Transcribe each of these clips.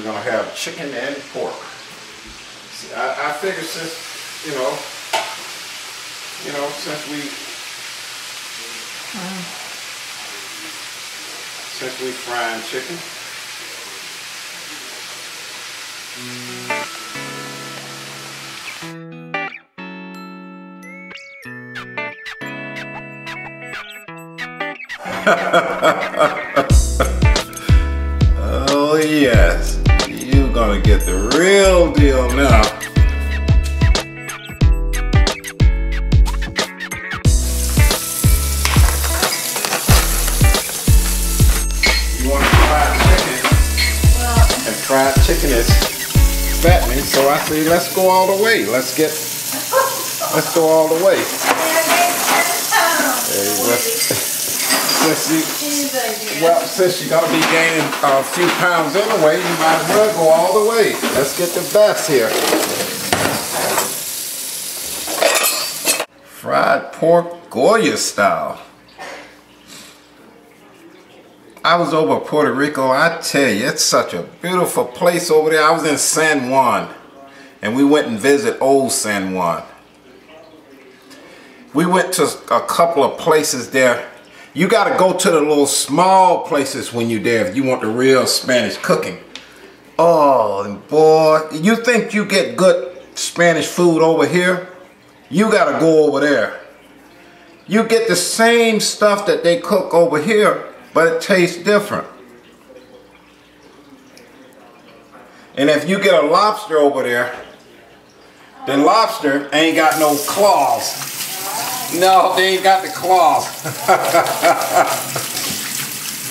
we're gonna have chicken and pork. See, I figured since, you know, since we frying chicken. Oh yes, you're gonna get the real deal now. You want fried chicken? Well, and fried chicken is fattening, so I say let's go all the way. Let's go all the way. Since you're gonna be gaining a few pounds anyway, you might as well go all the way. Let's get the best here. Fried pork Goya style. I was over Puerto Rico. I tell you, it's such a beautiful place over there. I was in San Juan, and we went and visited old San Juan. We went to a couple of places there. You got to go to the little small places when you're there if you want the real Spanish cooking. Oh, and boy, you think you get good Spanish food over here? You got to go over there. You get the same stuff that they cook over here, but it tastes different. And if you get a lobster over there, the lobster ain't got no claws. No, they ain't got the claws.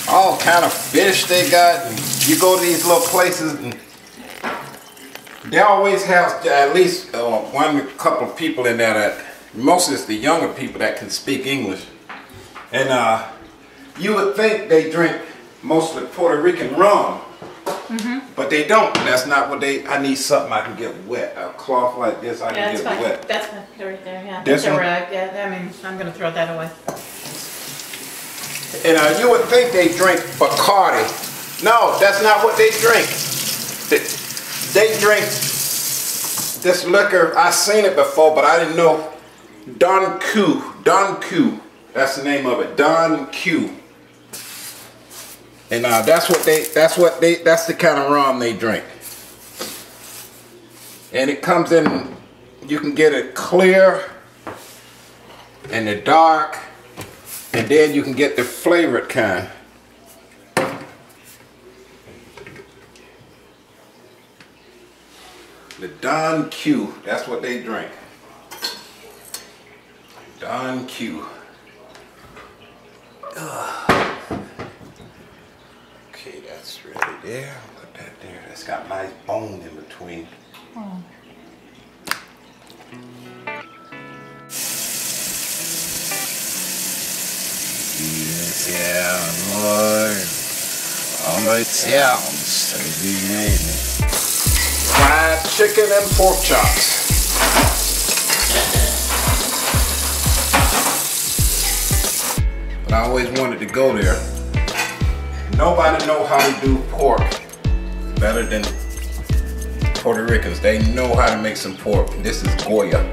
All kind of fish they got. And you go to these little places and they always have at least one couple of people in there that, mostly it's the younger people that can speak English. And you would think they drink mostly Puerto Rican rum. But they don't. That's not what they. I need something I can get wet. A cloth like this, I can get wet. That's fine. Right there. Yeah. This one? Yeah. I mean, I'm gonna throw that away. And you would think they drink Bacardi. No, that's not what they drink. They drink this liquor. I seen it before, but I didn't know. Don Q. Don Q. That's the name of it. Don Q. And that's the kind of rum they drink. And it comes in, you can get it clear and the dark, and then you can get the flavored kind. The Don Q, that's what they drink. Don Q. Okay, that's ready there. Put that there. That's got nice bone in between. Oh. Yeah, Lord. All right, yeah. Fried chicken and pork chops. But I always wanted to go there. Nobody know how to do pork better than Puerto Ricans. They know how to make some pork. This is Goya.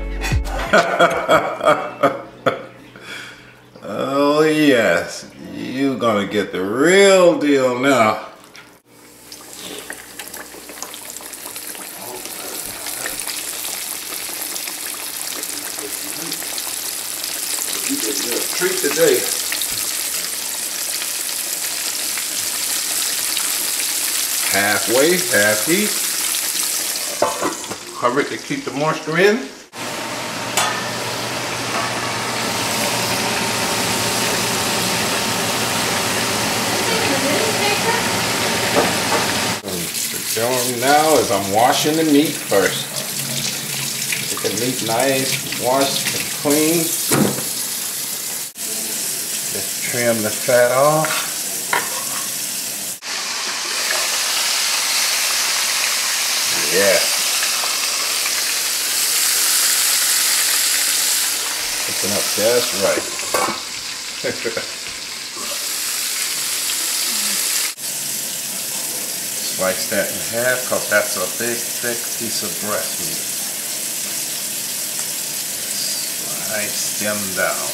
Oh yes, you're gonna get the real deal now. You get a treat today. Halfway, half heat. Cover it to keep the moisture in. The job now is I'm washing the meat first. Get the meat nice, washed and clean. Just trim the fat off. Yeah. Cooking up just right. slice that in half because that's a big, thick piece of breast meat. Slice them down.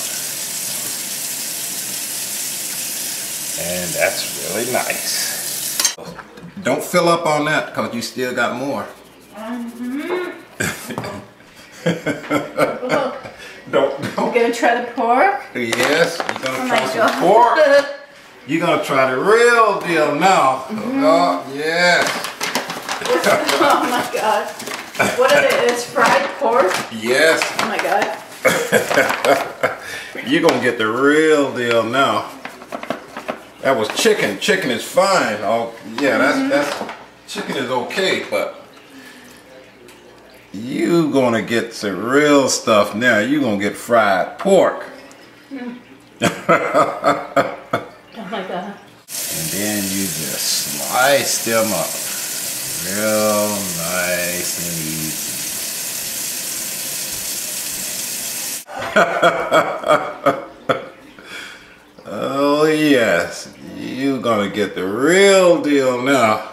And that's really nice. Don't fill up on that because you still got more. Don't. I'm gonna try the pork. Yes, you're gonna try some pork. You're gonna try the real deal now. Oh, yes. Oh my god. What is it? It's fried pork? Yes. Oh my god. You're gonna get the real deal now. That was chicken. Chicken is fine. Oh, yeah, that's chicken is okay, but you gonna get some real stuff now. You gonna get fried pork. Oh my god. And then you just slice them up real nice and easy. Oh yes, you gonna get the real deal now.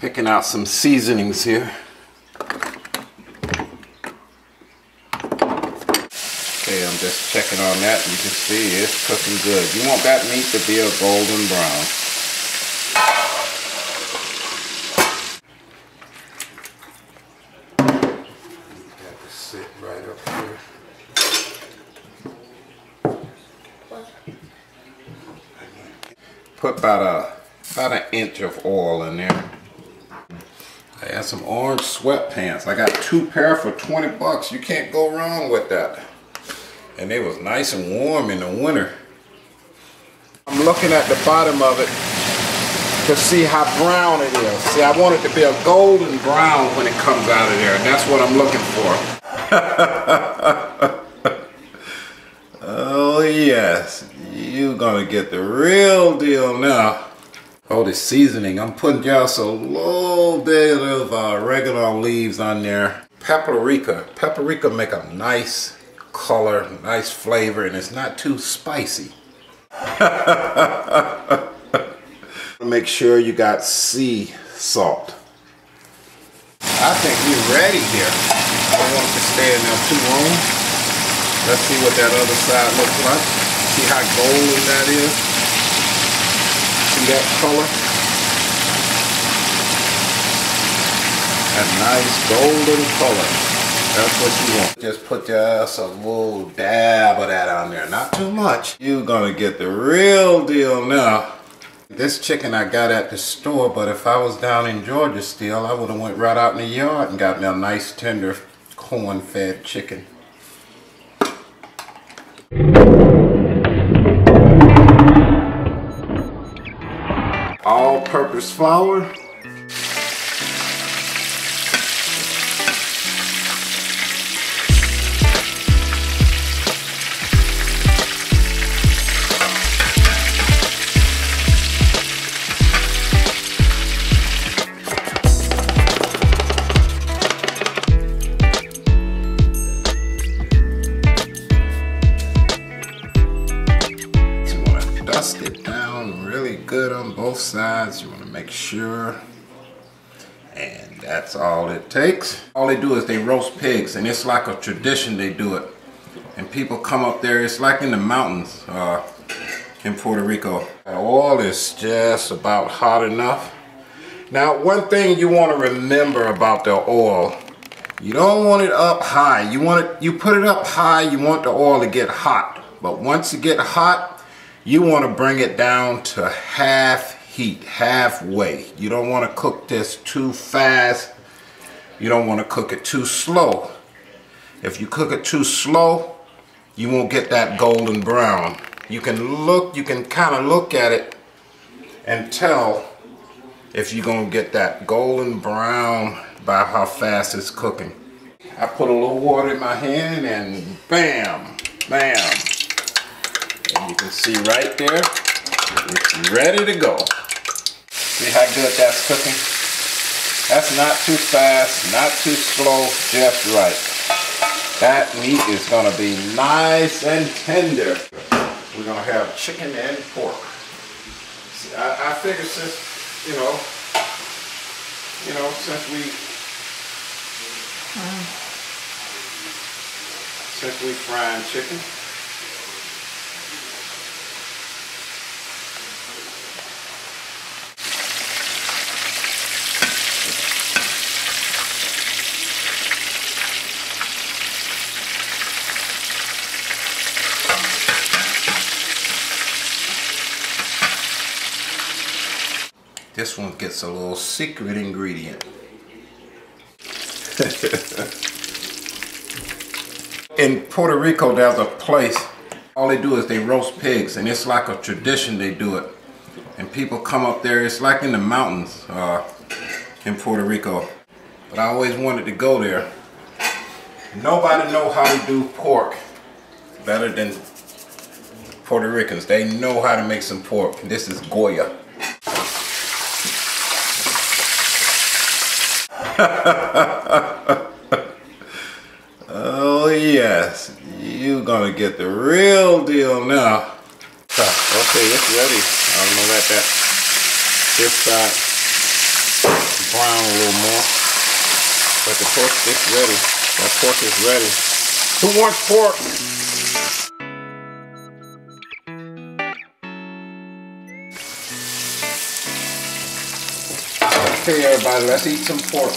Picking out some seasonings here. Okay, I'm just checking on that. You can see it's cooking good. You want that meat to be a golden brown. Got to sit right up here. Put about an inch of oil in there. I had some orange sweatpants. I got 2 pair for 20 bucks. You can't go wrong with that. And they was nice and warm in the winter. I'm looking at the bottom of it to see how brown it is. See, I want it to be a golden brown when it comes out of there. And that's what I'm looking for. Oh yes, you're gonna get the real deal now. Oh, the seasoning. I'm putting just a little bit of oregano leaves on there. Paprika. Paprika make a nice color, nice flavor, and it's not too spicy. Make sure you got sea salt. I think we're ready here. I don't want it to stay in there too long. Let's see what that other side looks like. See how golden that is? See that color? That nice golden color. That's what you want. Just put just a little dab of that on there. Not too much. You're gonna get the real deal now. This chicken I got at the store, but if I was down in Georgia still, I would have went right out in the yard and got me a nice tender corn-fed chicken. All-purpose flour. Dust it down really good on both sides. You want to make sure. And that's all it takes. All they do is they roast pigs, and it's like a tradition they do it. And people come up there, it's like in the mountains in Puerto Rico. The oil is just about hot enough. Now, one thing you want to remember about the oil, you don't want it up high. You put it up high, you want the oil to get hot. But once it get hot, you want to bring it down to half heat, halfway. You don't want to cook this too fast. You don't want to cook it too slow. If you cook it too slow, you won't get that golden brown. You can kind of look at it and tell if you're going to get that golden brown by how fast it's cooking. I put a little water in my hand and bam, bam. And you can see right there, it's ready to go. See how good that's cooking? That's not too fast, not too slow, just right. That meat is gonna be nice and tender. We're gonna have chicken and pork. See, I figure since, you know, you know, since we frying chicken. This one gets a little secret ingredient. In Puerto Rico, there's a place, all they do is they roast pigs, and it's like a tradition they do it. And people come up there, it's like in the mountains in Puerto Rico. But I always wanted to go there. Nobody know how to do pork better than Puerto Ricans. They know how to make some pork. This is Goya. Oh yes, you gonna get the real deal now. Okay, it's ready. I'm gonna let this side brown a little more. But the pork is ready. That pork is ready. Who wants pork? Okay, everybody, let's eat some pork.